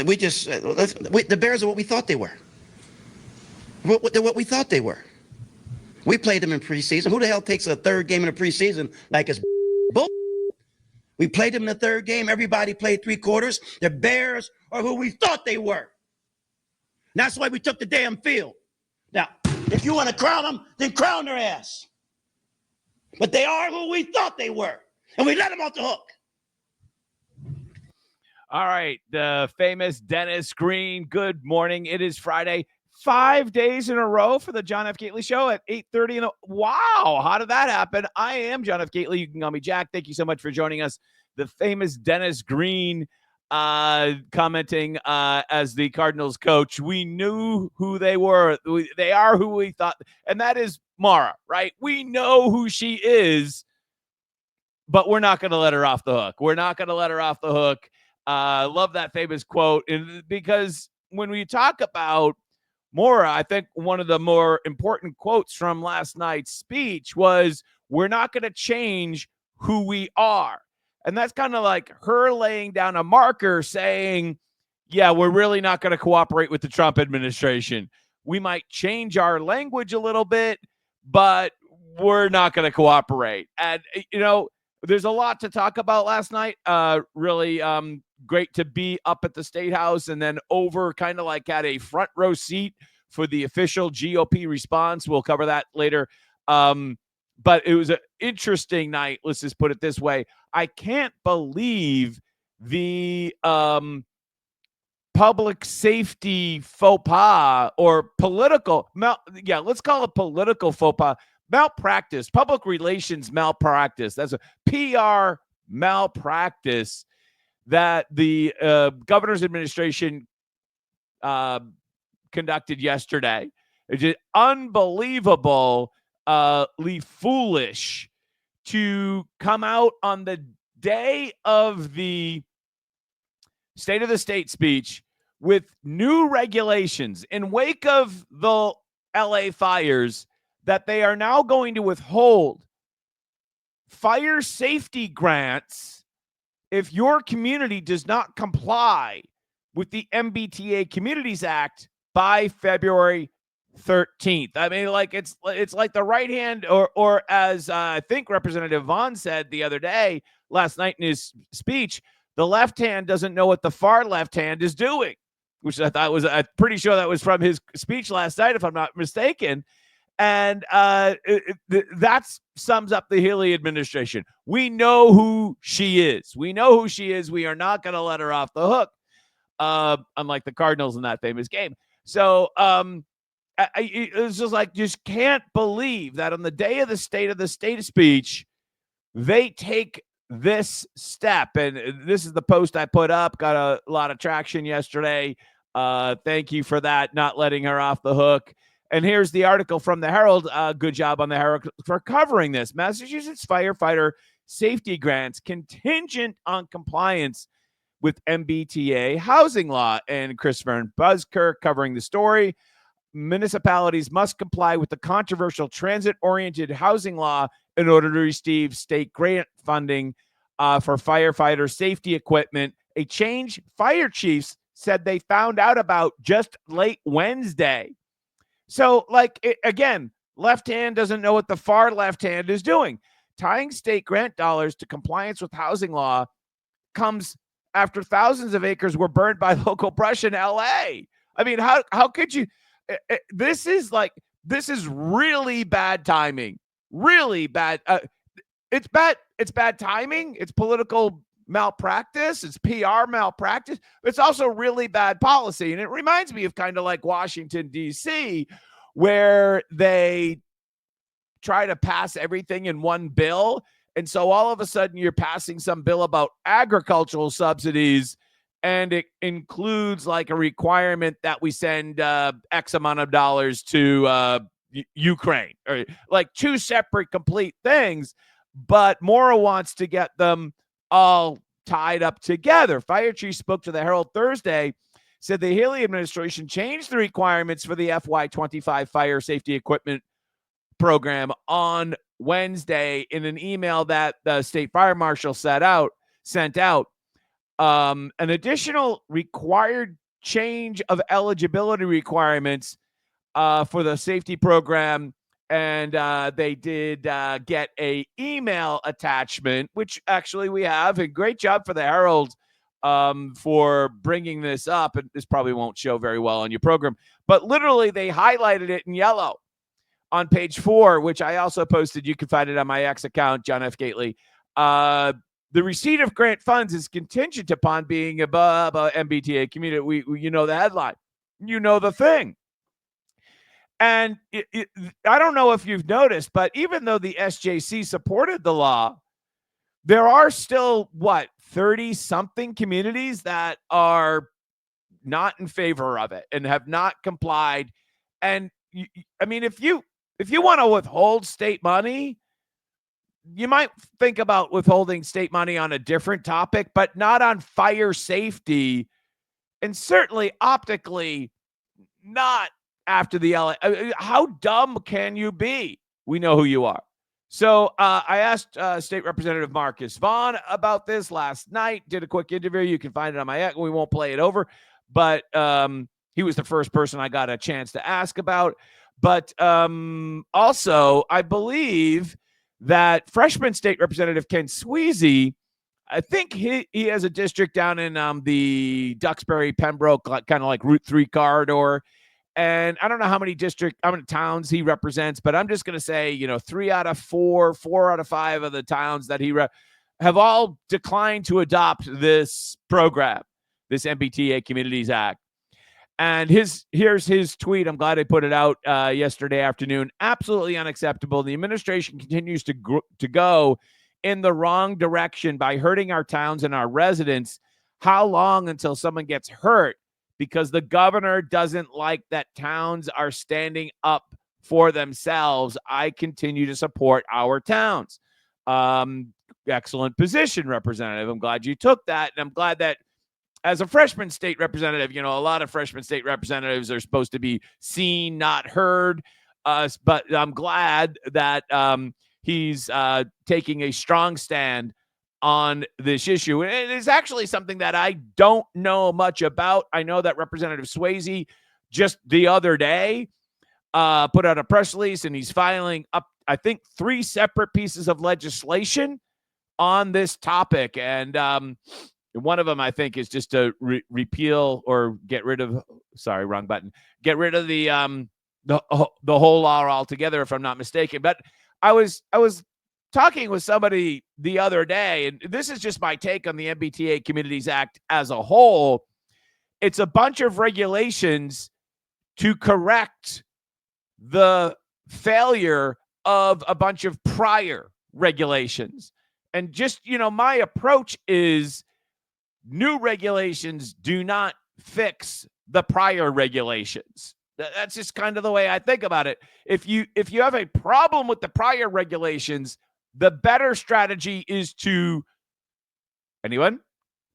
But we just, the Bears are what we thought they were. They're what we thought they were. We played them in preseason. Who the hell takes a third game in the preseason like it's bull? We played them in the third game. Everybody played 3/4. The Bears are who we thought they were. And that's why we took the damn field. Now, if you want to crown them, then crown their ass. But they are who we thought they were. And we let them off the hook. All right, the famous Dennis Green. Good morning. It is Friday. 5 days in a row for the John F. Gately Show at 8:30. Wow, how did that happen? I am John F. Gately. You can call me Jack. Thank you so much for joining us. The famous Dennis Green commenting as the Cardinals coach. We knew who they were. They are who we thought. And that is Maura, right? We know who she is, but we're not going to let her off the hook. We're not going to let her off the hook. Love that famous quote. And because when we talk about Maura, I think one of the more important quotes from last night's speech was, we're not going to change who we are. And that's kind of like her laying down a marker saying, yeah, we're really not going to cooperate with the Trump administration. We might change our language a little bit, but we're not going to cooperate. And, there's a lot to talk about last night. Really great to be up at the State House and then over kind of like at a front row seat for the official GOP response. We'll cover that later. But it was an interesting night. Let's just put it this way. I can't believe the public safety faux pas or political, let's call it political faux pas. Malpractice, public relations malpractice. That's a PR malpractice that the governor's administration conducted yesterday. It's just unbelievably foolish to come out on the day of the State of the State speech with new regulations in wake of the LA fires that they are now going to withhold fire safety grants if your community does not comply with the MBTA Communities Act by February 13th. I mean, like it's like the right hand, or as I think Representative Vaughn said the other day, last night in his speech, the left hand doesn't know what the far left hand is doing, which I thought was, I'm pretty sure that was from his speech last night, if I'm not mistaken. And that sums up the Healey administration. We know who she is. We know who she is. We are not going to let her off the hook, unlike the Cardinals in that famous game. So it's just like, just can't believe that on the day of the State speech, they take this step. And this is the post I put up. Got a lot of traction yesterday. Thank you for that, not letting her off the hook. And here's the article from the Herald. Good job on the Herald for covering this. Massachusetts firefighter safety grants contingent on compliance with MBTA housing law. And Christopher Buzzkirk covering the story. Municipalities must comply with the controversial transit-oriented housing law in order to receive state grant funding for firefighter safety equipment, a change fire chiefs said they found out about just late Wednesday. So, again, left hand doesn't know what the far left hand is doing. Tying state grant dollars to compliance with housing law comes after thousands of acres were burned by local brush in LA. I mean, how could you? This is really bad timing. Really bad. It's bad. It's bad timing. It's political malpractice. It's PR malpractice. But it's also really bad policy. And it reminds me of kind of like Washington, D.C., where they try to pass everything in one bill. And so all of a sudden you're passing some bill about agricultural subsidies, and it includes like a requirement that we send X amount of dollars to Ukraine, or like two separate complete things. But Maura wants to get them all tied up together. Fire chief spoke to the Herald Thursday, said the Healey administration changed the requirements for the FY25 fire safety equipment program on Wednesday in an email that the state fire marshal sent out. an additional required change of eligibility requirements for the safety program. And they did get a email attachment, which actually we have. A great job for the Herald for bringing this up. And this probably won't show very well on your program, but literally they highlighted it in yellow on page 4, which I also posted. You can find it on my X account, John F. Gately. The receipt of grant funds is contingent upon being above MBTA community. You know the headline. You know the thing. And I don't know if you've noticed, but even though the SJC supported the law, there are still, 30-something communities that are not in favor of it and have not complied. And I mean, if you want to withhold state money, you might think about withholding state money on a different topic, but not on fire safety, and certainly optically not after the LA. How dumb can you be? We know who you are. So I asked State Representative Marcus Vaughn about this last night, did a quick interview. You can find it on my X. We won't play it over, but he was the first person I got a chance to ask about. But also, I believe that freshman State Representative Ken Sweezy, I think he has a district down in the Duxbury, Pembroke, kind of like Route 3 corridor. And I don't know how many towns he represents, but I'm just going to say, 3 out of 4 out of 5 of the towns that he have all declined to adopt this program, this MBTA Communities Act. And here's his tweet. I'm glad I put it out yesterday afternoon. Absolutely unacceptable. The administration continues to go in the wrong direction by hurting our towns and our residents. How long until someone gets hurt? Because the governor doesn't like that towns are standing up for themselves. I continue to support our towns. Excellent position, Representative. I'm glad you took that. And I'm glad that as a freshman state representative, a lot of freshman state representatives are supposed to be seen, not heard. But I'm glad that he's taking a strong stand on this issue. And it is actually something that I don't know much about. I know that Representative Swayze just the other day put out a press release, and he's filing up, I think, 3 separate pieces of legislation on this topic. And one of them, I think, is just to repeal or get rid of, sorry, wrong button, get rid of the whole law altogether, if I'm not mistaken. But I was talking with somebody the other day, and this is just my take on the MBTA Communities Act as a whole. It's a bunch of regulations to correct the failure of a bunch of prior regulations. And just, my approach is new regulations do not fix the prior regulations. That's just kind of the way I think about it. If you have a problem with the prior regulations, the better strategy is to, anyone?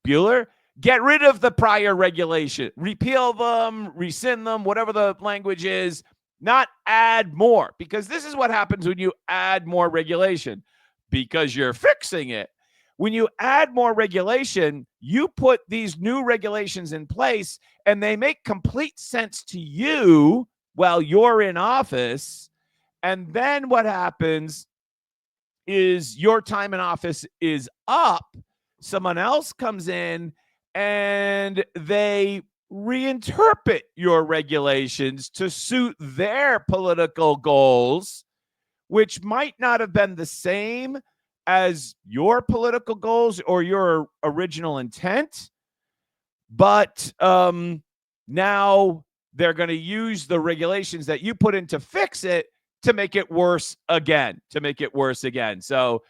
Bueller? Get rid of the prior regulation. Repeal them, rescind them, whatever the language is, not add more. Because this is what happens when you add more regulation, because you're fixing it. When you add more regulation, you put these new regulations in place, and they make complete sense to you while you're in office. And then what happens is your time in office is up. Someone else comes in and they reinterpret your regulations to suit their political goals, which might not have been the same as your political goals or your original intent. But now they're going to use the regulations that you put in to fix it to make it worse again, So,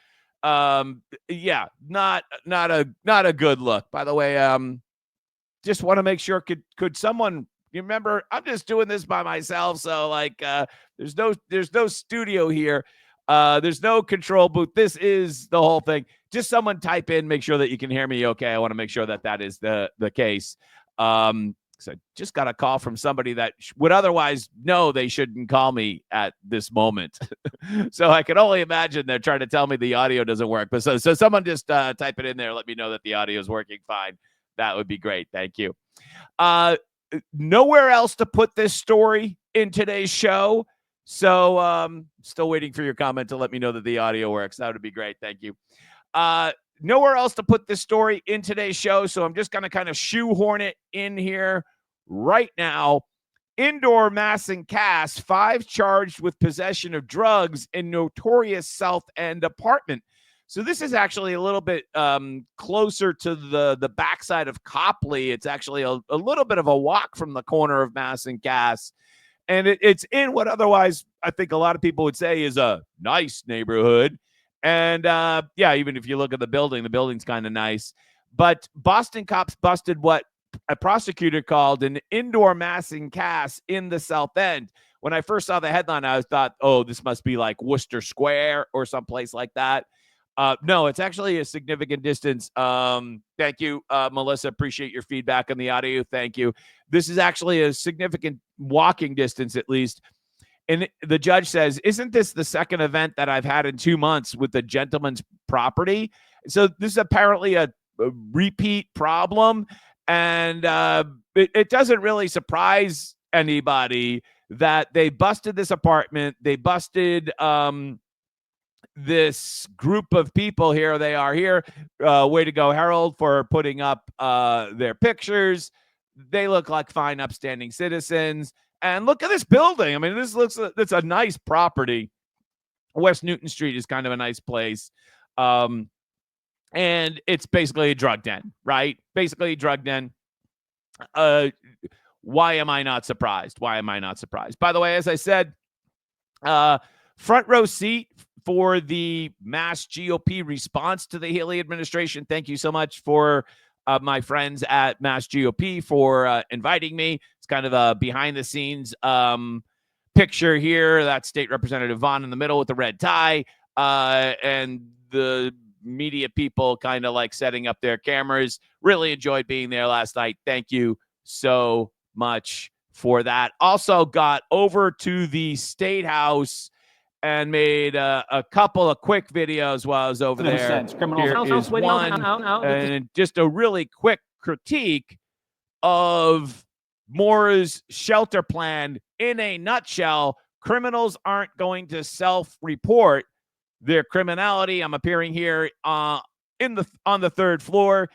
yeah, not a good look. By the way, just want to make sure, could someone, you remember, I'm just doing this by myself. So there's no studio here. There's no control booth. This is the whole thing. Just someone type in, make sure that you can hear me okay. I want to make sure that is the case. So I just got a call from somebody that would otherwise know they shouldn't call me at this moment. So I can only imagine they're trying to tell me the audio doesn't work. But so someone just type it in there. Let me know that the audio is working fine. That would be great. Thank you. Nowhere else to put this story in today's show. So still waiting for your comment to let me know that the audio works. That would be great. Thank you. Nowhere else to put this story in today's show, so I'm just going to kind of shoehorn it in here right now. Indoor Mass and Cass, 5 charged with possession of drugs in notorious South End apartment. So this is actually a little bit closer to the backside of Copley. It's actually a little bit of a walk from the corner of Mass and Cass. And it's in what otherwise I think a lot of people would say is a nice neighborhood. And yeah, even if you look at the building's kind of nice. But Boston cops busted what a prosecutor called an indoor Mass and Cass in the South End. When I first saw the headline, I thought, oh, this must be like Worcester Square or someplace like that. No, it's actually a significant distance. Thank you, Melissa. Appreciate your feedback on the audio. Thank you. This is actually a significant walking distance, at least. And the judge says, isn't this the second event that I've had in 2 months with the gentleman's property? So this is apparently a repeat problem. And it doesn't really surprise anybody that they busted this apartment. They busted this group of people. Here they are here. Way to go, Herald, for putting up their pictures. They look like fine, upstanding citizens. And look at this building. I mean, it's a nice property. West Newton Street is kind of a nice place. And it's basically a drug den, right? Basically a drug den. Why am I not surprised? By the way, as I said, front row seat for the Mass GOP response to the Healey administration. Thank you so much for my friends at Mass GOP for inviting me. It's kind of a behind-the-scenes picture here. That's State Representative Vaughn in the middle with the red tie, and the media people kind of like setting up their cameras. Really enjoyed being there last night. Thank you so much for that. Also got over to the State House and made a couple of quick videos while I was over there. Here is one, and just a really quick critique of Maura's shelter plan in a nutshell. Criminals aren't going to self-report their criminality. I'm appearing here on the 3rd floor,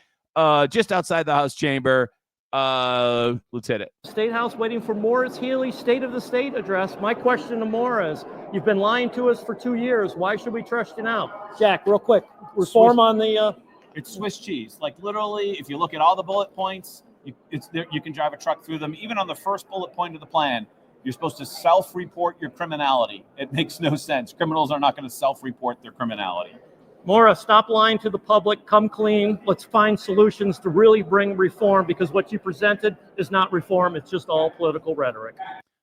just outside the House chamber. Let's hit it. State House waiting for Maura Healey's State of the State address. My question to Maura is, you've been lying to us for 2 years. Why should we trust you now? Jack, real quick, reform on the... It's Swiss cheese. Like literally, if you look at all the bullet points, you can drive a truck through them. Even on the first bullet point of the plan, you're supposed to self-report your criminality. It makes no sense. Criminals are not going to self-report their criminality. Maura, stop lying to the public. Come clean. Let's find solutions to really bring reform, because what you presented is not reform. It's just all political rhetoric.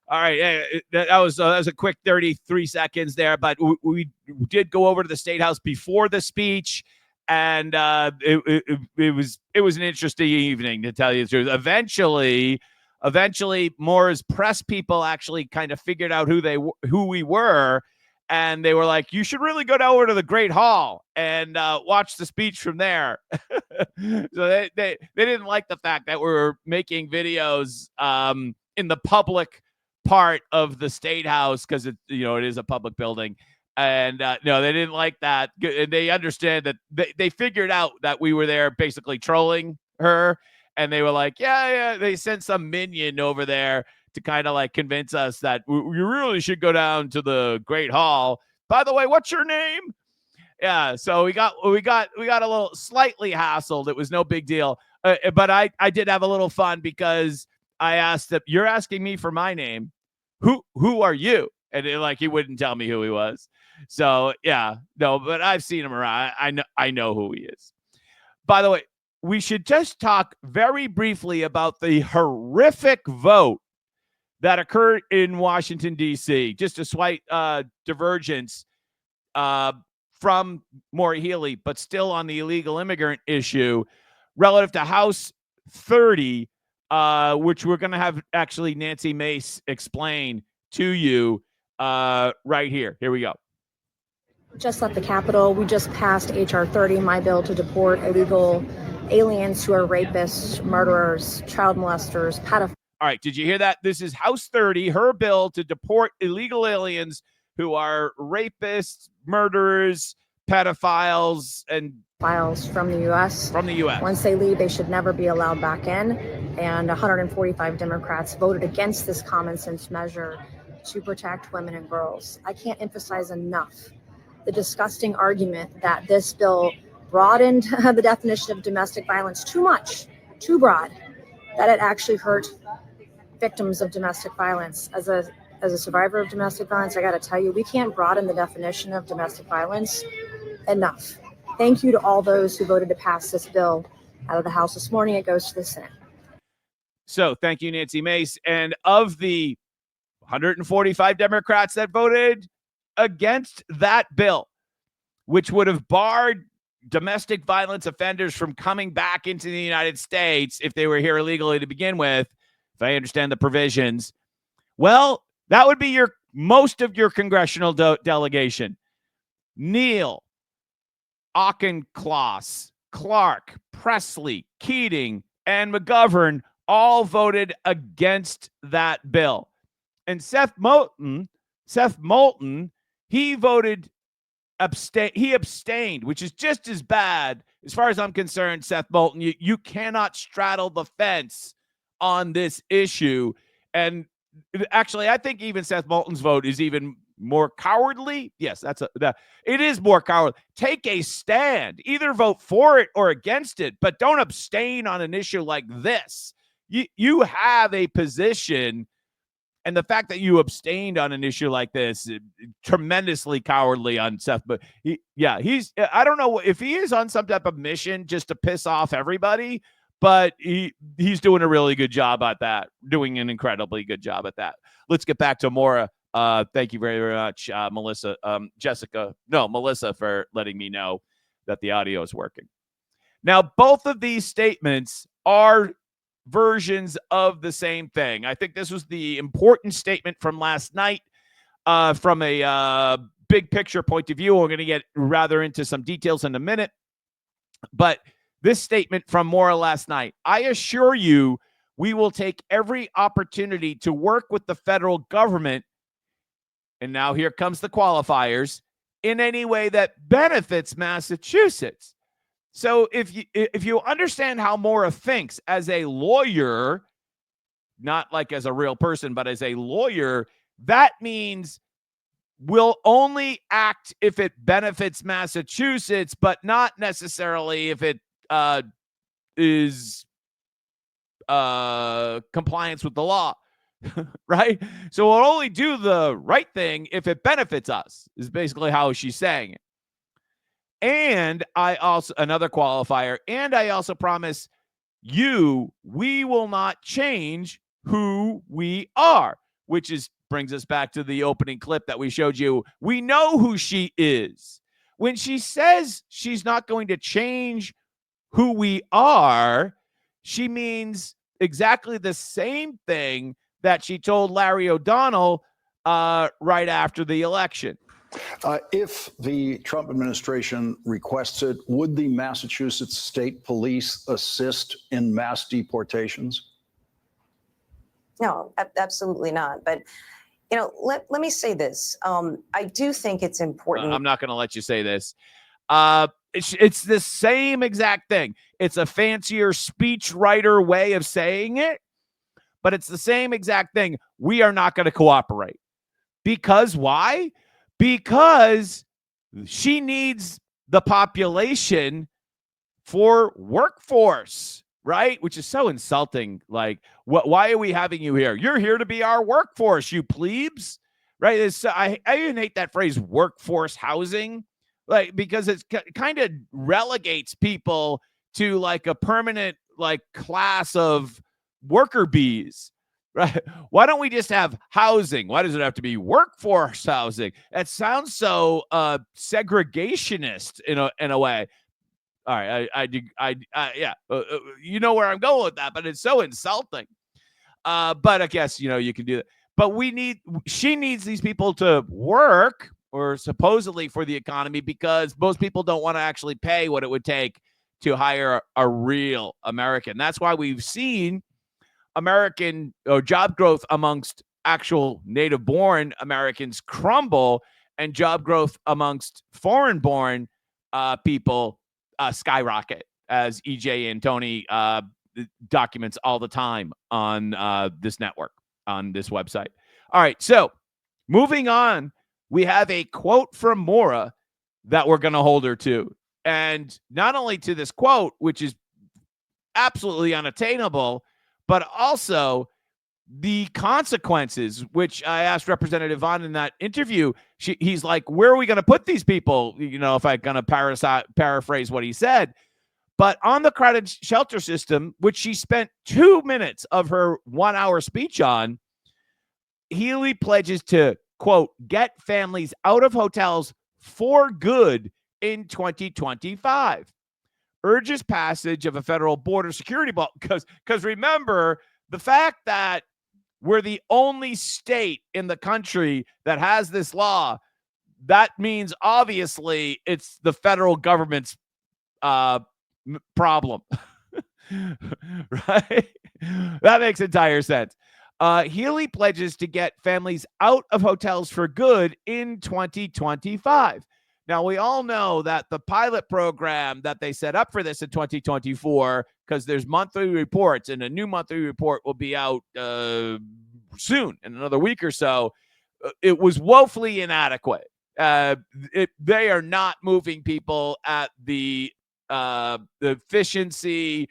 All right. That was a quick 33 seconds there, but we did go over to the State House before the speech, and it was an interesting evening, to tell you the truth. Eventually, Maura's press people actually kind of figured out who we were. And they were like, you should really go over to the Great Hall and watch the speech from there. So they didn't like the fact that we were making videos in the public part of the State House, because it is a public building. And no, they didn't like that. And they understand that they figured out that we were there basically trolling her. And they were like, yeah, they sent some minion over there to kind of like convince us that we really should go down to the Great Hall. By the way, what's your name? Yeah, so we got a little slightly hassled. It was no big deal, but I did have a little fun, because I asked him, "You're asking me for my name? Who are you?" And he wouldn't tell me who he was. So yeah, no, but I've seen him around. I know who he is. By the way, we should just talk very briefly about the horrific vote that occurred in Washington, D.C. Just a slight divergence from Maura Healey, but still on the illegal immigrant issue, relative to House 30. which we're going to have actually Nancy Mace explain to you right here. Here we go. Just left the Capitol. We just passed H.R. 30, my bill to deport illegal aliens who are rapists, murderers, child molesters, pedophiles. All right, did you hear that? This is House 30, her bill to deport illegal aliens who are rapists, murderers, pedophiles, and Files from the U.S. From the U.S. Once they leave, they should never be allowed back in. And 145 Democrats voted against this common sense measure to protect women and girls. I can't emphasize enough the disgusting argument that this bill broadened the definition of domestic violence too much, too broad, that it actually hurt victims of domestic violence. As a survivor of domestic violence, I got to tell you, we can't broaden the definition of domestic violence enough. Thank you to all those who voted to pass this bill out of the House this morning. It goes to the Senate. So thank you, Nancy Mace. And of the 145 Democrats that voted against that bill, which would have barred domestic violence offenders from coming back into the United States if they were here illegally to begin with, if I understand the provisions, well, that would be most of your congressional delegation. Neal, Auchincloss, Clark, Presley, Keating, and McGovern all voted against that bill. And Seth Moulton, he abstained, which is just as bad. As far as I'm concerned, Seth Moulton, you cannot straddle the fence on this issue. And actually, I think even Seth Moulton's vote is even more cowardly. Yes, it is more cowardly. Take a stand. Either vote for it or against it, but don't abstain on an issue like this. You have a position, and the fact that you abstained on an issue like this, tremendously cowardly on Seth. But I don't know if he is on some type of mission just to piss off everybody, but he's doing a really good job at that, doing an incredibly good job at that. Let's get back to Maura. Thank you very, very much, Melissa, Melissa, for letting me know that the audio is working. Now, both of these statements are versions of the same thing. I think this was the important statement from last night from a big picture point of view. We're going to get rather into some details in a minute. But this statement from Maura last night, I assure you, we will take every opportunity to work with the federal government. And now here comes the qualifiers, in any way that benefits Massachusetts. So if you understand how Maura thinks as a lawyer, not like as a real person, but as a lawyer, that means we'll only act if it benefits Massachusetts, but not necessarily if it is compliance with the law. Right? So we'll only do the right thing if it benefits us, is basically how she's saying it. And another qualifier, and I also promise you, we will not change who we are, which brings us back to the opening clip that we showed you. We know who she is. When she says she's not going to change who we are, she means exactly the same thing that she told Larry O'Donnell right after the election. If the Trump administration requests it, would the Massachusetts State Police assist in mass deportations? No, absolutely not. But, let me say this. I do think it's important. I'm not going to let you say this. It's the same exact thing. It's a fancier speechwriter way of saying it, but it's the same exact thing. We are not going to cooperate. Because why? Because she needs the population for workforce, right? Which is so insulting. Like, why are we having you here? You're here to be our workforce, you plebes, right? I even hate that phrase, workforce housing, like, because it kind of relegates people to like a permanent like class of worker bees. Right? Why don't we just have housing? Why does it have to be workforce housing? It sounds so segregationist in a way. All right, yeah, you know where I'm going with that, but it's so insulting. But I guess you can do that. But she needs these people to work, or supposedly for the economy, because most people don't want to actually pay what it would take to hire a real American. That's why we've seen American job growth amongst actual native-born Americans crumble, and job growth amongst foreign-born people skyrocket, as EJ and Tony documents all the time on this network, on this website. All right, so moving on, we have a quote from Maura that we're going to hold her to. And not only to this quote, which is absolutely unattainable, but also the consequences, which I asked Representative Vaughn in that interview. He's like, where are we going to put these people? If I'm going to paraphrase what he said. But on the crowded shelter system, which she spent 2 minutes of her 1 hour speech on, Healey pledges to, quote, get families out of hotels for good in 2025. Urges passage of a federal border security law. Because remember, the fact that we're the only state in the country that has this law, that means obviously it's the federal government's problem. Right? That makes entire sense. Healey pledges to get families out of hotels for good in 2025. Now, we all know that the pilot program that they set up for this in 2024, because there's monthly reports, and a new monthly report will be out soon, in another week or so, it was woefully inadequate. They are not moving people at the efficiency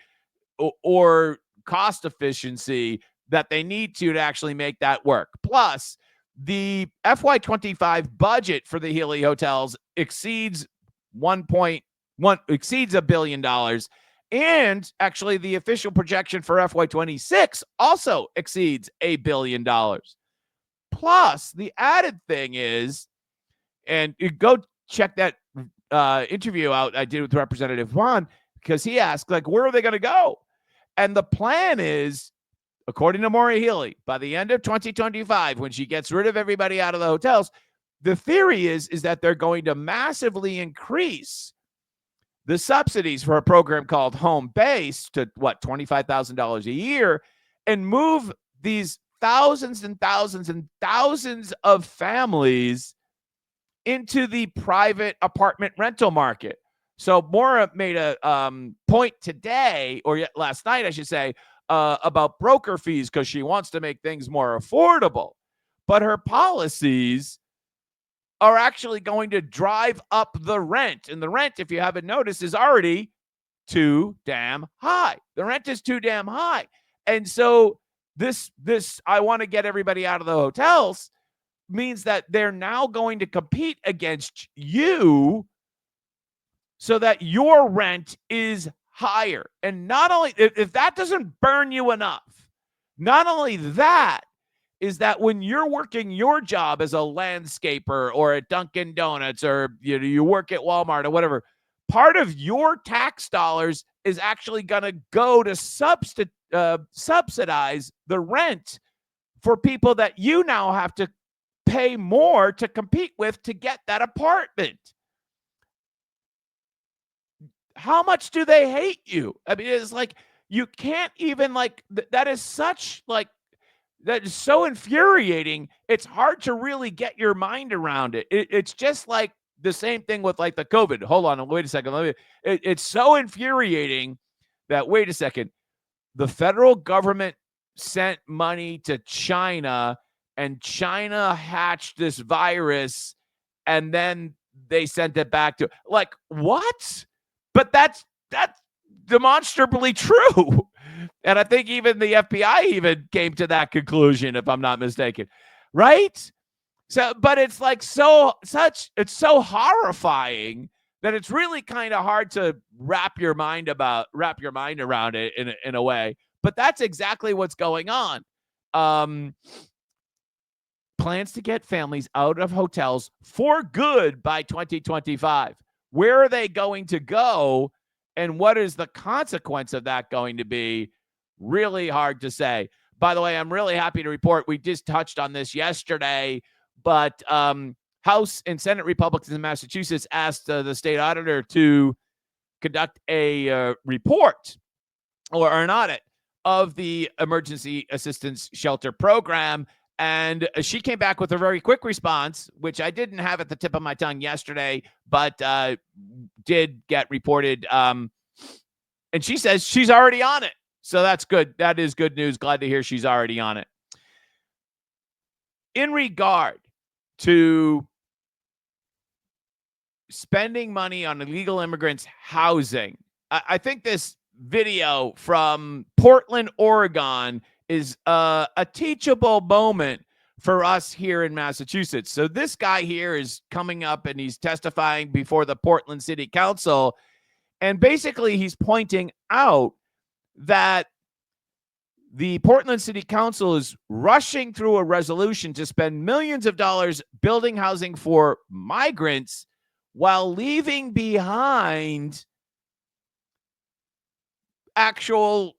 or cost efficiency that they need to actually make that work. Plus, the FY25 budget for the Healey hotels exceeds $1 billion. And actually, the official projection for FY26 also exceeds $1 billion. Plus, the added thing is, and you go check that interview out I did with Representative Vaughn, because he asked, like, where are they going to go? And the plan is, according to Maura Healey, by the end of 2025, when she gets rid of everybody out of the hotels, the theory is that they're going to massively increase the subsidies for a program called Home Base to, $25,000 a year, and move these thousands and thousands and thousands of families into the private apartment rental market. So Maura made a point today, or last night, I should say, about broker fees, because she wants to make things more affordable. But her policies are actually going to drive up the rent. And the rent, if you haven't noticed, is already too damn high. The rent is too damn high. And so this I want to get everybody out of the hotels means that they're now going to compete against you so that your rent is higher. And not only, if that doesn't burn you enough, not only that, is that when you're working your job as a landscaper or at Dunkin' Donuts, or you work at Walmart or whatever, part of your tax dollars is actually going to go to subsidize the rent for people that you now have to pay more to compete with to get that apartment. How much do they hate you? I mean, it's like, you can't even, like, that is such, like, that is so infuriating. It's hard to really get your mind around it. It's just like the same thing with, like, the COVID. Hold on, wait a second. It's so infuriating that, wait a second, the federal government sent money to China, and China hatched this virus, and then they sent it back to, like, what? But that's demonstrably true. And I think even the FBI even came to that conclusion, if I'm not mistaken. Right? So, but it's like it's so horrifying that it's really kind of hard to wrap your mind around it in a way. But that's exactly what's going on. Plans to get families out of hotels for good by 2025. Where are they going to go? And what is the consequence of that going to be? Really hard to say. By the way, I'm really happy to report we just touched on this yesterday, but House and Senate Republicans in Massachusetts asked the state auditor to conduct a report or an audit of the emergency assistance shelter program. And she came back with a very quick response, which I didn't have at the tip of my tongue yesterday, but did get reported. And she says she's already on it. So that's good. That is good news. Glad to hear she's already on it. In regard to spending money on illegal immigrants' housing, I think this video from Portland, Oregon is a teachable moment for us here in Massachusetts. So this guy here is coming up and he's testifying before the Portland City Council. And basically he's pointing out that the Portland City Council is rushing through a resolution to spend millions of dollars building housing for migrants while leaving behind actual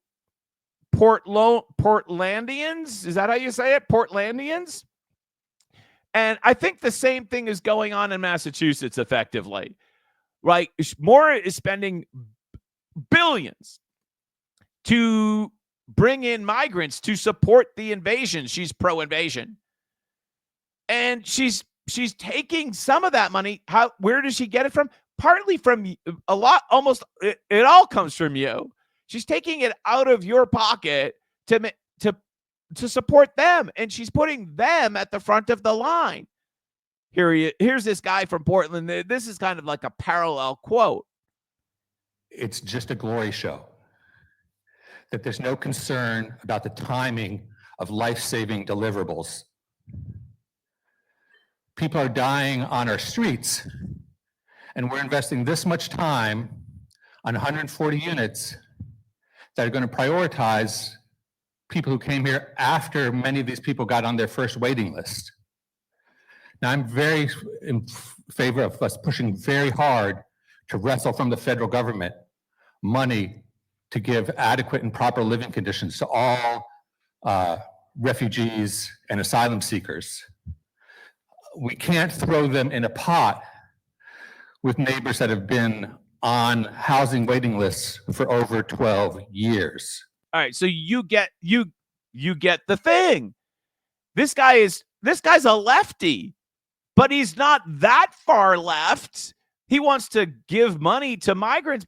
Portlandians. Is that how you say it? Portlandians? And I think the same thing is going on in Massachusetts effectively, right? Maura is spending billions to bring in migrants to support the invasion. She's pro-invasion. And she's taking some of that money. Where does she get it from? Partly from a lot, almost it all comes from you. She's taking it out of your pocket to support them, and she's putting them at the front of the line. Here's this guy from Portland. This is kind of like a parallel quote. It's just a glory show. That there's no concern about the timing of life-saving deliverables. People are dying on our streets, and we're investing this much time on 140 units that are going to prioritize people who came here after many of these people got on their first waiting list. Now, I'm very in favor of us pushing very hard to wrestle from the federal government money to give adequate and proper living conditions to all refugees and asylum seekers. We can't throw them in a pot with neighbors that have been on housing waiting lists for over 12 years. All right, so you get the thing. This guy's a lefty, but he's not that far left. He wants to give money to migrants,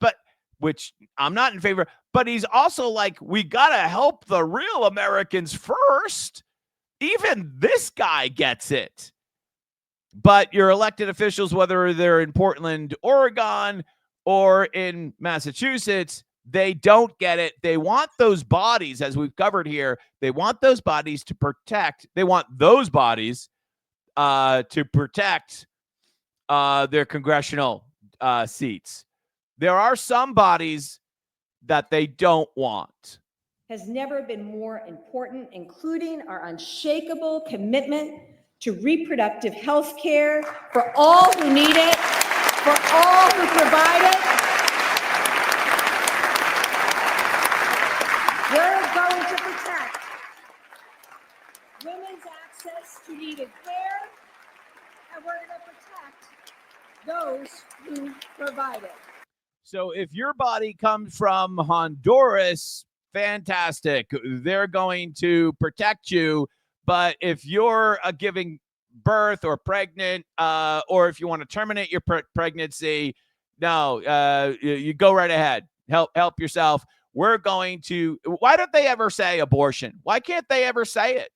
which I'm not in favor, but he's also like, we got to help the real Americans first. Even this guy gets it. But your elected officials, whether they're in Portland, Oregon, or in Massachusetts, they don't get it. They want those bodies, as we've covered here, they want those bodies to protect. They want those bodies to protect their congressional seats. There are some bodies that they don't want. Has never been more important, including our unshakable commitment to reproductive health care for all who need it, for all who provide it. We're going to protect women's access to needed care, and we're going to protect those who provide it. So if your body comes from Honduras, fantastic. They're going to protect you. But if you're giving birth or pregnant, or if you want to terminate your pregnancy, no, you go right ahead. Help yourself. We're going to. Why don't they ever say abortion? Why can't they ever say it?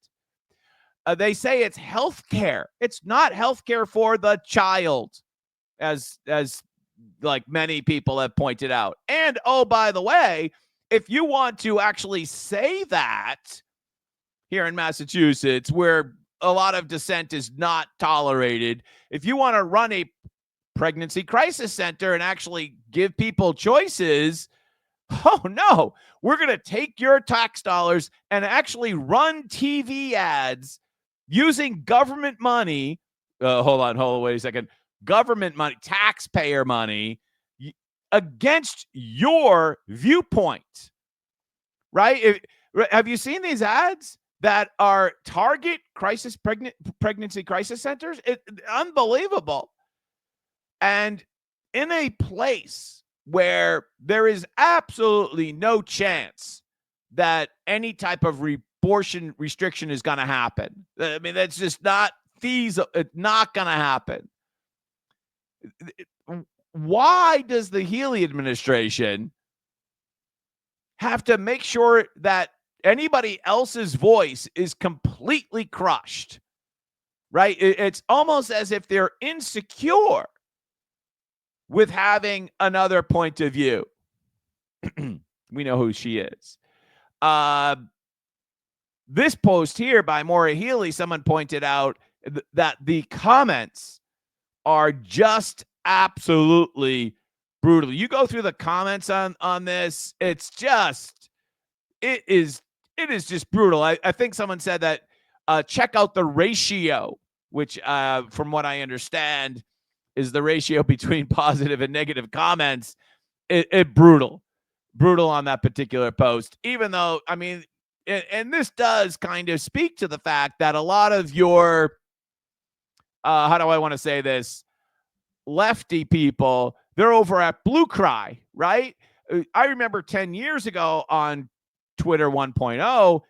They say it's health care. It's not health care for the child, as like many people have pointed out. And oh, by the way, if you want to actually say that here in Massachusetts, where a lot of dissent is not tolerated, if you want to run a pregnancy crisis center and actually give people choices, oh no, we're going to take your tax dollars and actually run TV ads using government money. Hold on, wait a second. Government money, taxpayer money, against your viewpoint, right? Have you seen these ads that are target pregnancy crisis centers? Unbelievable. And in a place where there is absolutely no chance that any type of abortion restriction is going to happen. I mean, that's just not feasible. It's not going to happen. Why does the Healey administration have to make sure that anybody else's voice is completely crushed, right? It's almost as if they're insecure with having another point of view. We know who she is. This post here by Maura Healey, someone pointed out that the comments are just absolutely brutal. You go through the comments on this, it is just brutal. I think someone said that check out the ratio, which from what I understand is the ratio between positive and negative comments. Brutal on that particular post, even though, I mean, and this does kind of speak to the fact that a lot of your, how do I want to say this, lefty people, they're over at Blue Cry, right? I remember 10 years ago on Twitter 1.0,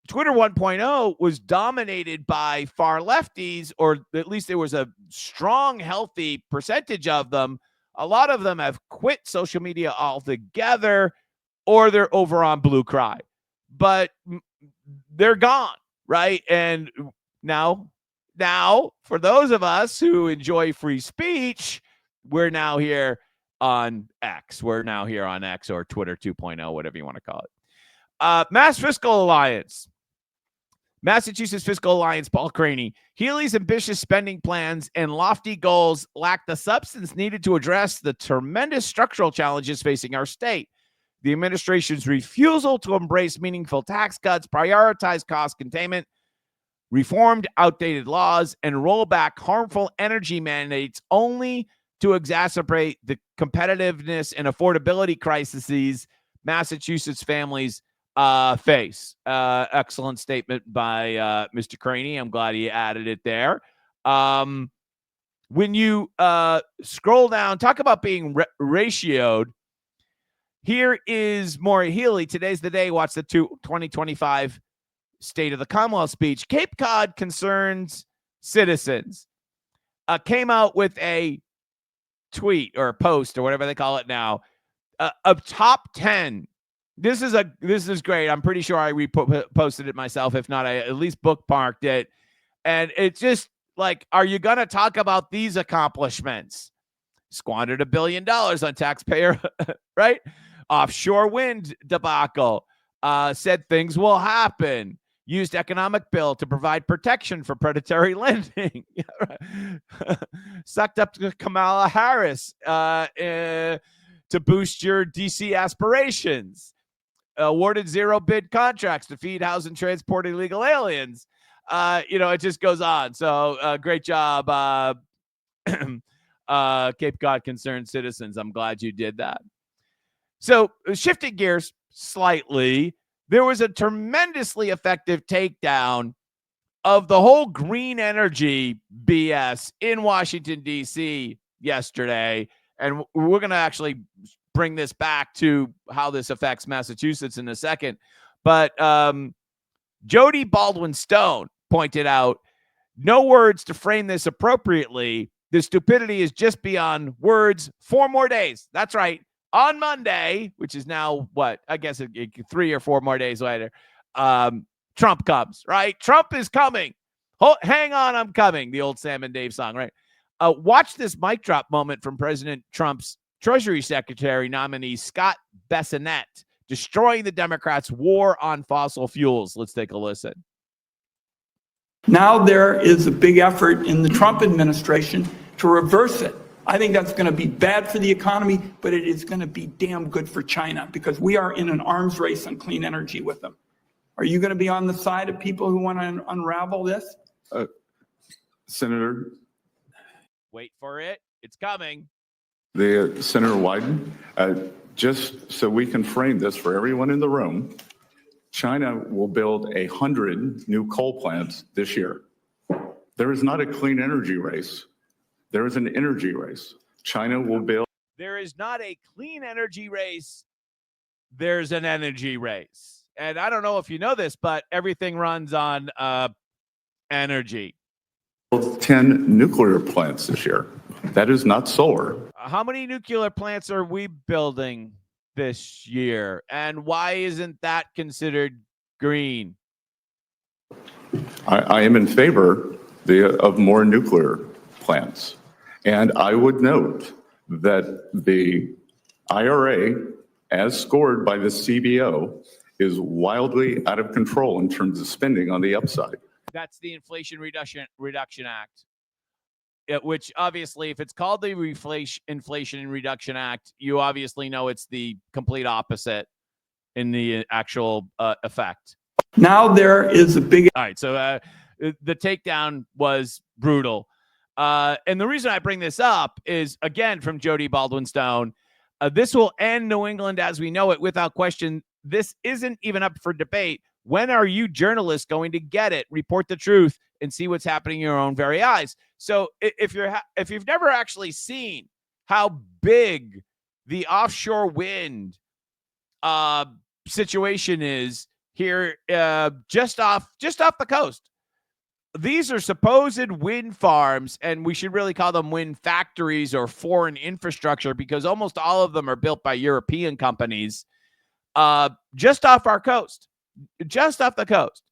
Twitter 1.0 was dominated by far lefties, or at least there was a strong, healthy percentage of them. A lot of them have quit social media altogether, or they're over on Blue Cry, but they're gone, right? And now, for those of us who enjoy free speech, we're now here on X. We're now here on X, or Twitter 2.0, whatever you want to call it. Mass Fiscal Alliance. Massachusetts Fiscal Alliance, Paul Craney. Healey's ambitious spending plans and lofty goals lack the substance needed to address the tremendous structural challenges facing our state. The administration's refusal to embrace meaningful tax cuts, prioritize cost containment, reformed outdated laws, and roll back harmful energy mandates only to exacerbate the competitiveness and affordability crises Massachusetts families face. Excellent statement by Mr. Craney. I'm glad he added it there. When you scroll down, talk about being ratioed. Here is Maura Healey. Today's the day. Watch the 2025 State of the Commonwealth speech. Cape Cod Concerns Citizens came out with a tweet or a post or whatever they call it now of top 10. This is great. I'm pretty sure I reposted it myself. If not, I at least bookmarked it. And it's just like, are you going to talk about these accomplishments? Squandered $1 billion on taxpayer, right? Offshore wind debacle. Said things will happen. Used economic bill to provide protection for predatory lending. Sucked up to Kamala Harris to boost your DC aspirations. Awarded zero bid contracts to feed, house, and transport illegal aliens. It just goes on. So great job, Cape Cod Concerned Citizens. I'm glad you did that. So shifting gears slightly, there was a tremendously effective takedown of the whole green energy BS in Washington, D.C. yesterday. And we're going to actually bring this back to how this affects Massachusetts in a second. But Jody Baldwin Stone pointed out, no words to frame this appropriately. The stupidity is just beyond words. 4 more days. That's right. On Monday, which is now what? I guess 3 or 4 more days later, Trump comes, right? Trump is coming. Hang on, I'm coming. The old Sam and Dave song, right? Watch this mic drop moment from President Trump's Treasury Secretary nominee, Scott Bessonette, destroying the Democrats' war on fossil fuels. Let's take a listen. Now there is a big effort in the Trump administration to reverse it. I think that's going to be bad for the economy, but it is going to be damn good for China because we are in an arms race on clean energy with them. Are you going to be on the side of people who want to unravel this? Senator? Wait for it. It's coming. Senator Wyden, just so we can frame this for everyone in the room, China will build 100 new coal plants this year. There is not a clean energy race. There is an energy race. China will build. There is not a clean energy race. There's an energy race. And I don't know if you know this, but everything runs on energy. 10 nuclear plants this year. That is not solar. How many nuclear plants are we building this year? And why isn't that considered green? I am in favor of more nuclear plants. And I would note that the IRA, as scored by the CBO, is wildly out of control in terms of spending on the upside. That's the Inflation Reduction Act, which obviously, if it's called the Inflation Reduction Act, you obviously know it's the complete opposite in the actual effect. Now there is a big. All right, so the takedown was brutal. And the reason I bring this up is, again, from Jody Baldwin Stone, this will end New England as we know it without question. This isn't even up for debate. When are you journalists going to get it, report the truth, and see what's happening in your own very eyes? So if you've never actually seen how big the offshore wind situation is here, just off the coast, these are supposed wind farms, and we should really call them wind factories or foreign infrastructure, because almost all of them are built by European companies, just off our coast. Just off the coast.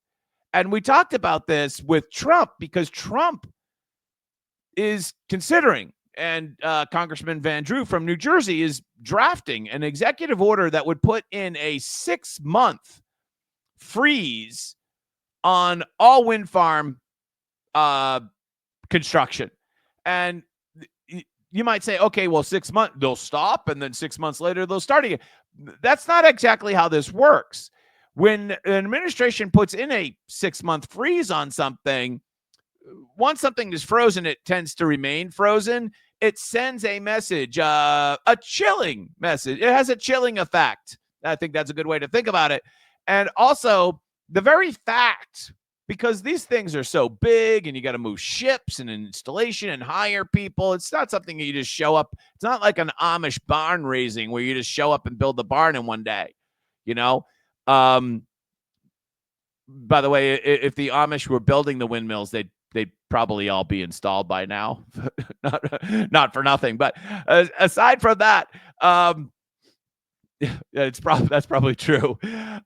And we talked about this with Trump, because Trump is considering, and Congressman Van Drew from New Jersey is drafting an executive order that would put in a 6-month freeze on all wind farm construction. And you might say, okay, well, 6 months, they'll stop, and then 6 months later, they'll start again. That's not exactly how this works. When an administration puts in a 6-month freeze on something, once something is frozen, it tends to remain frozen. It sends a message, a chilling message. It has a chilling effect. I think that's a good way to think about it. And also, the very fact, because these things are so big and you got to move ships and installation and hire people, it's not something you just show up. It's not like an Amish barn raising where you just show up and build the barn in one day, you know? By the way, if the Amish were building the windmills, they'd probably all be installed by now. not for nothing, but aside from that, that's probably true.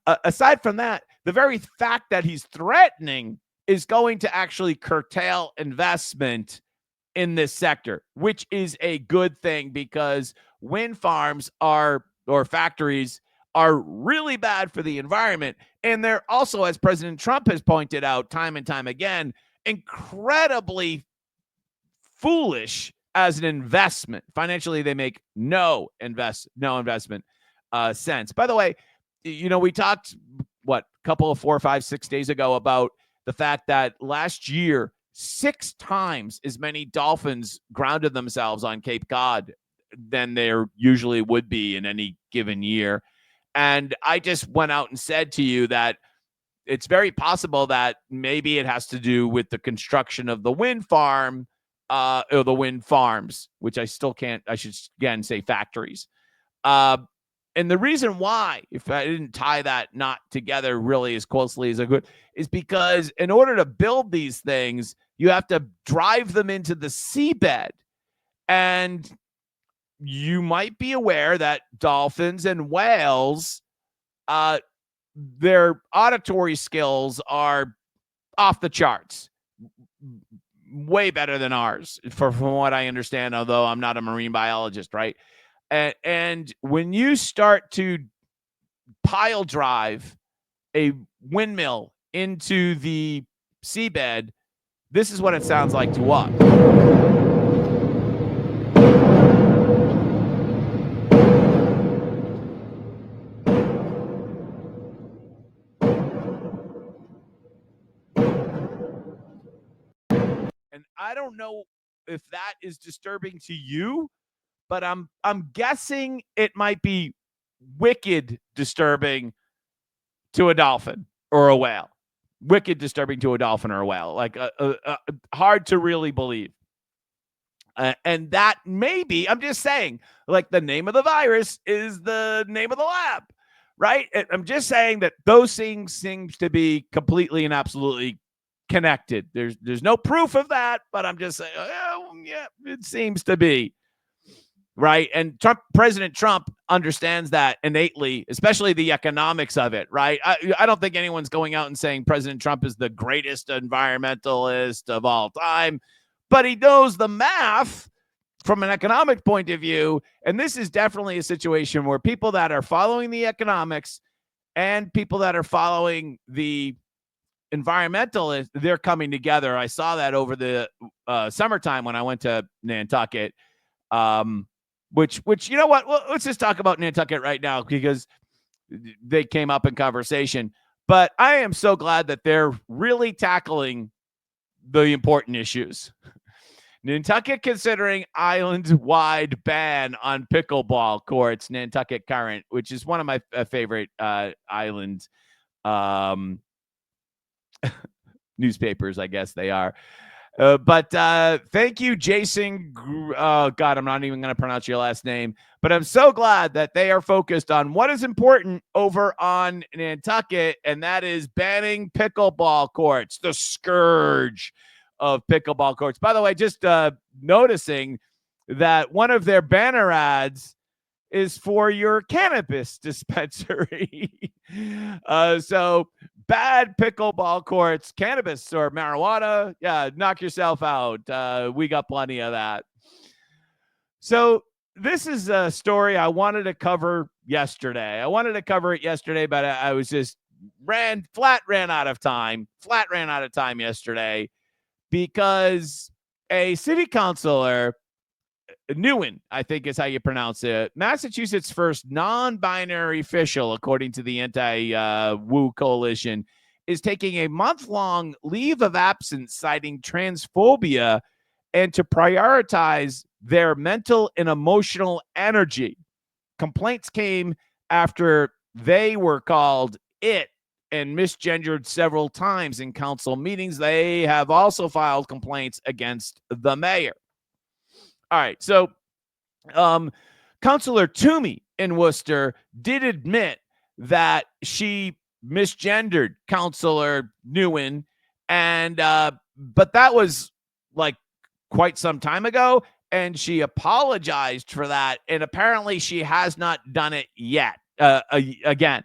Aside from that, the very fact that he's threatening is going to actually curtail investment in this sector, which is a good thing, because wind farms or factories are really bad for the environment. And they're also, as President Trump has pointed out time and time again, incredibly foolish as an investment. Financially, they make no investment sense. By the way, you know, we talked, a couple of 4, 5, 6 days ago about the fact that last year, 6 times as many dolphins grounded themselves on Cape Cod than there usually would be in any given year. And I just went out and said to you that it's very possible that maybe it has to do with the construction of the wind farm, or the wind farms, which I still can't, I should again say factories. And the reason why, if I didn't tie that knot together really as closely as I could, is because in order to build these things, you have to drive them into the seabed. And you might be aware that dolphins and whales, their auditory skills are off the charts, way better than ours, from what I understand, although I'm not a marine biologist, right? And when you start to pile drive a windmill into the seabed, this is what it sounds like to us. And I don't know if that is disturbing to you, but I'm guessing it might be wicked disturbing to a dolphin or a whale. Wicked disturbing to a dolphin or a whale. Like hard to really believe. And that maybe, I'm just saying, like the name of the virus is the name of the lab, right? I'm just saying that those things seems to be completely and absolutely connected. There's no proof of that, but I'm just saying, oh, yeah, it seems to be. Right. And President Trump understands that innately, especially the economics of it. Right. I don't think anyone's going out and saying President Trump is the greatest environmentalist of all time, but he knows the math from an economic point of view. And this is definitely a situation where people that are following the economics and people that are following the environmentalists, they're coming together. I saw that over the summertime when I went to Nantucket. Which you know what? Well, let's just talk about Nantucket right now because they came up in conversation. But I am so glad that they're really tackling the important issues. Nantucket considering island-wide ban on pickleball courts, Nantucket Current, which is one of my favorite island newspapers, I guess they are. But thank you, Jason. Oh, God, I'm not even going to pronounce your last name. But I'm so glad that they are focused on what is important over on Nantucket, and that is banning pickleball courts, the scourge of pickleball courts. By the way, just noticing that one of their banner ads is for your cannabis dispensary. So bad pickleball courts, cannabis or marijuana, yeah, knock yourself out. We got plenty of that. So this is a story I wanted to cover yesterday. I wanted to cover it yesterday, but I was just ran out of time yesterday because a city councilor, Nguyen, I think is how you pronounce it, Massachusetts' first non-binary official, according to the anti-Woo coalition, is taking a month-long leave of absence citing transphobia and to prioritize their mental and emotional energy. Complaints came after they were called it and misgendered several times in council meetings. They have also filed complaints against the mayor. All right, so Councilor Toomey in Worcester did admit that she misgendered Councilor Nguyen, and but that was like quite some time ago, and she apologized for that, and apparently she has not done it yet again.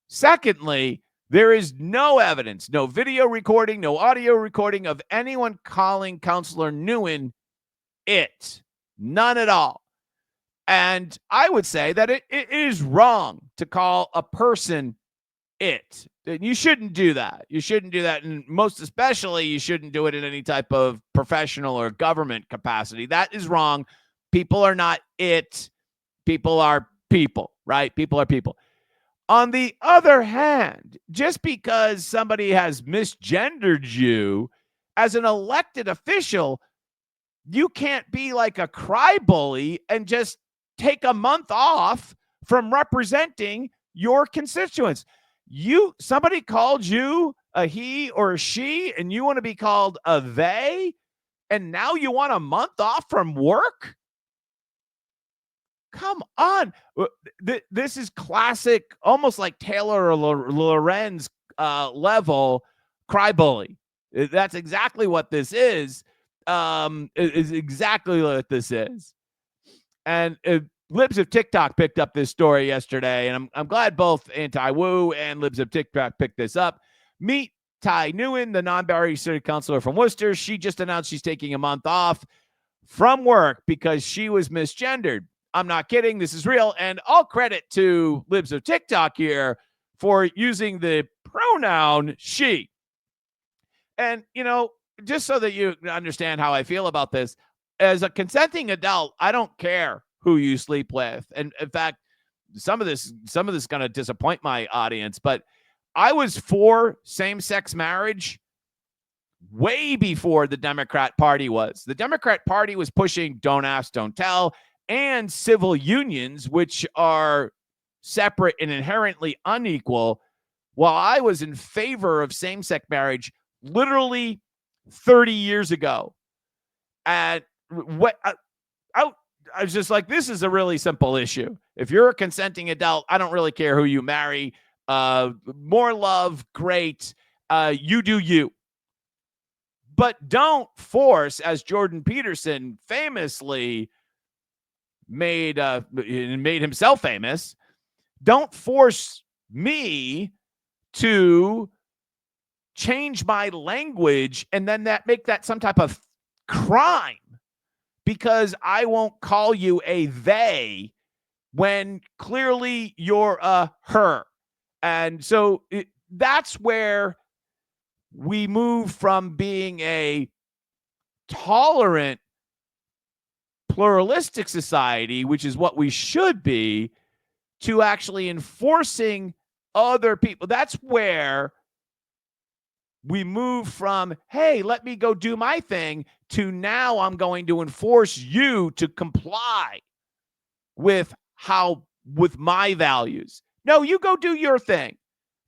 Secondly, there is no evidence, no video recording, no audio recording of anyone calling Councilor Nguyen it. None at all. And I would say that it is wrong to call a person it. You shouldn't do that. You shouldn't do that. And most especially, you shouldn't do it in any type of professional or government capacity. That is wrong. People are not it. People are people, right? People are people. On the other hand, just because somebody has misgendered you as an elected official, you can't be like a crybaby and just take a month off from representing your constituents. Somebody called you a he or a she, and you want to be called a they, and now you want a month off from work? Come on. This is classic, almost like Taylor or Lorenz level crybaby. That's exactly what this is. Is exactly what this is. And Libs of TikTok picked up this story yesterday, and I'm glad both Anti-Woo and Libs of TikTok picked this up. Meet Ty Nguyen, the non-binary city councilor from Worcester. She just announced she's taking a month off from work because she was misgendered. I'm not kidding. This is real. And all credit to Libs of TikTok here for using the pronoun she. And, you know, just so that you understand how I feel about this, as a consenting adult, I don't care who you sleep with. And in fact, some of this is going to disappoint my audience, but I was for same-sex marriage way before the Democrat Party was. The Democrat Party was pushing don't ask, don't tell, and civil unions, which are separate and inherently unequal, while I was in favor of same-sex marriage literally 30 years ago. And what I was just like, this is a really simple issue. If you're a consenting adult, I don't really care who you marry. More love, great. You do you. But don't force, as Jordan Peterson famously made himself famous, don't force me to change my language and then make that some type of crime because I won't call you a they when clearly you're a her. And so that's where we move from being a tolerant, pluralistic society, which is what we should be, to actually enforcing other people. That's where we move from, hey, let me go do my thing, to now I'm going to enforce you to comply with my values. No, you go do your thing.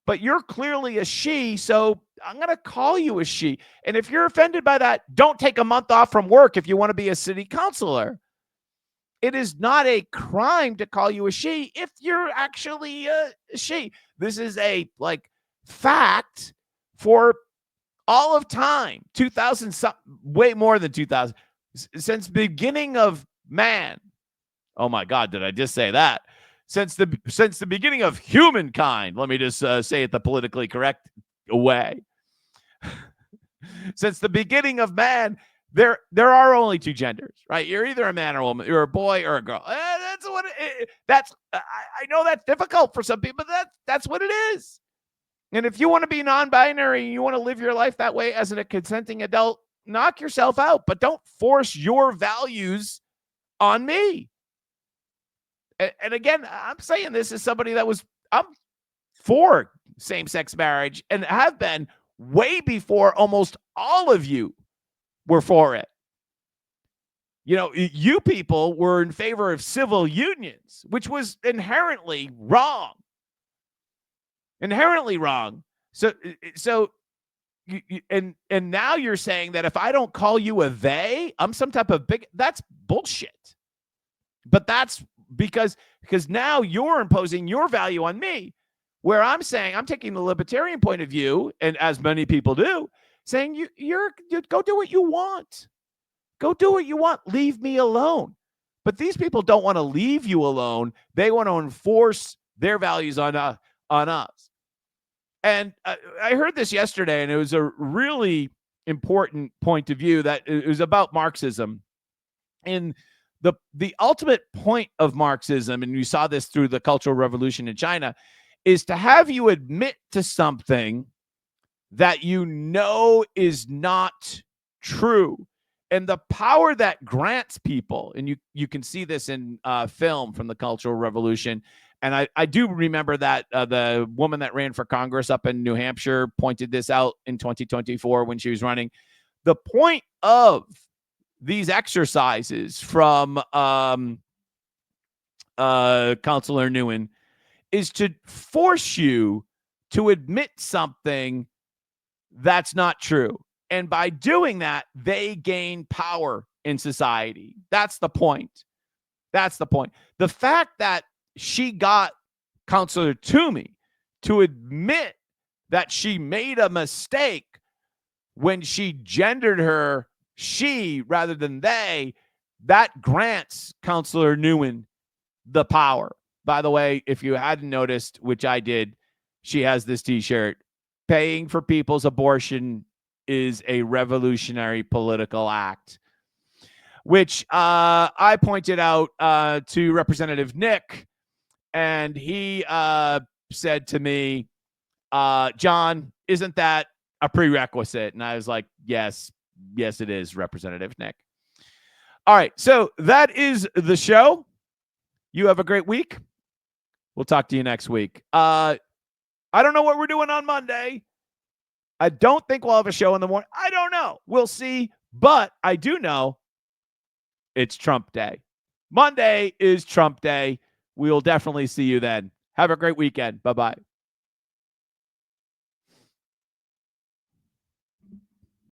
But you're clearly a she, so I'm going to call you a she. And if you're offended by that, don't take a month off from work if you want to be a city councilor. It is not a crime to call you a she if you're actually a she. This is a fact for all of time. 2000, way more than 2000. Since the beginning of man. Oh my God, did I just say that? Since the beginning of humankind, let me just say it the politically correct way. Since the beginning of man, there are only two genders, right? You're either a man or a woman. You're a boy or a girl. That's what I know that's difficult for some people, but that's what it is. And if you want to be non-binary and you want to live your life that way as a consenting adult, knock yourself out, but don't force your values on me. And again, I'm saying this as somebody I'm for same-sex marriage and have been way before almost all of you were for it. You know, you people were in favor of civil unions, which was inherently wrong. Inherently wrong. So and now you're saying that if I don't call you a they, I'm some type of that's bullshit. But that's because now you're imposing your value on me, where I'm saying I'm taking the libertarian point of view, and as many people do, saying you go do what you want. Go do what you want. Leave me alone. But these people don't want to leave you alone. They want to enforce their values on us. And I heard this yesterday, and it was a really important point of view that it was about Marxism. And the ultimate point of Marxism, and you saw this through the Cultural Revolution in China, is to have you admit to something that you know is not true. And the power that grants people, and you can see this in film from the Cultural Revolution. And I do remember that the woman that ran for Congress up in New Hampshire pointed this out in 2024 when she was running. The point of these exercises from Counselor Nguyen is to force you to admit something that's not true. And by doing that, they gain power in society. That's the point. That's the point. The fact that she got Counselor Toomey to admit that she made a mistake when she gendered her she rather than they, that grants Counselor Nguyen the power. By the way, if you hadn't noticed, which I did, she has this t-shirt. Paying for people's abortion is a revolutionary political act, which I pointed out to Representative Nick, and he said to me, John, isn't that a prerequisite? And I was like, yes, it is, Representative Nick. All right, so that is the show. You have a great week. We'll talk to you next week. I don't know what we're doing on Monday. I don't think we'll have a show in the morning. I don't know. We'll see. But I do know it's Trump Day. Monday is Trump Day. We will definitely see you then. Have a great weekend. Bye-bye.